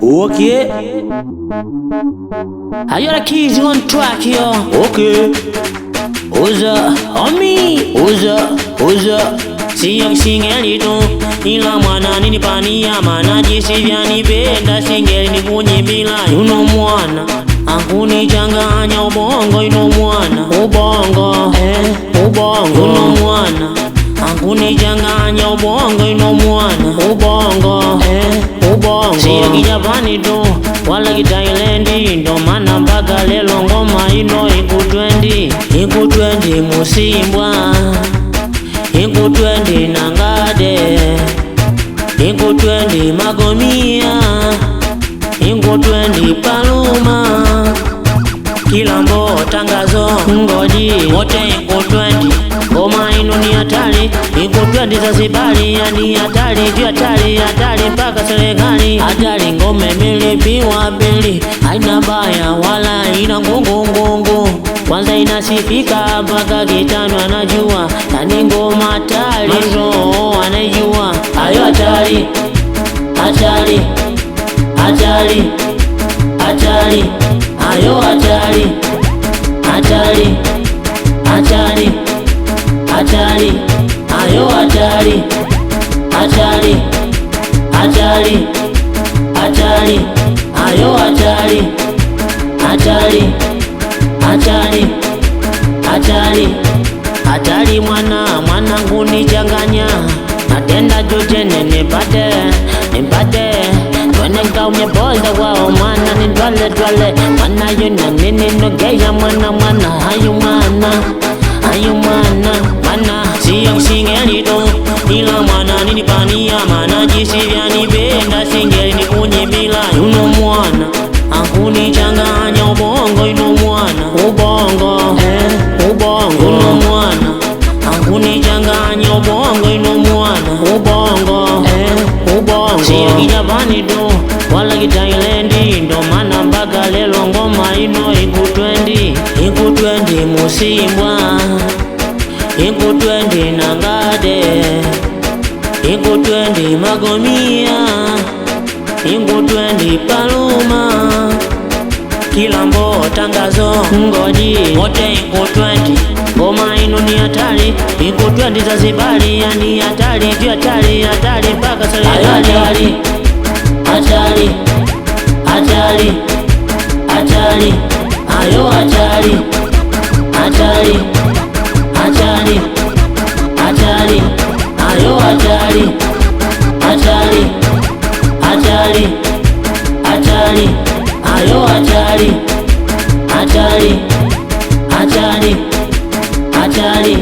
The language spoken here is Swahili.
Okay. I got a keys on track here. Okay. Oza, on me. Oza. Siya singeli tu ila mwana nini pania mana jisi vyani benda singeli ni kunyibila yuno mwana akuni changanya ubongo yuno mwana ubongo yuno mwana akuni changanya ubongo yuno mwana ubongo siya kijapani tu wala kitailendi ndo mana mpaka lelo ngoma ino ikutwendi musimbwa ikutwendi nangade ikutwendi magomia ikutwendi paluma kilambo tangazo ngoji wote ikutwendi ngoma ino ni hatari ikutwendi Zanzibari yani hatari juu hatari mpaka serikali hatari ngome milipiwa bili haina baya wala ina ngungu kwanza inasifika mpaka kitano anajua yani ngoma hatari roho anajua ayo hatari ayo hatari ayo hatari ayo hatari mwanangu nichanganya natenda jujene nipate twende kaume boza wao mwana ni dwale mwana yuna nini nogeya mwana hayu mwana siya singeli tu ila mwana nini pania mana jisi vyani benda singeli ni kunyibila yuno mwana akuni changanya ubongo yuno mwana ubongo yuno mwana akuni changanya ubongo yuno mwana ubongo siya kijapani tu wala kitailendi ndo mana mpaka lelo ngoma ino ikutwendi musimbwa ikutwendi nangade ikutwendi magomia ikutwendi paluma kilambo tangazo ngoji wote ikutwendi ngoma ino ni hatari ikutwendi Zanzibari yani hatari juu hatari mpaka serikali hatari ayo hatari ayo hatari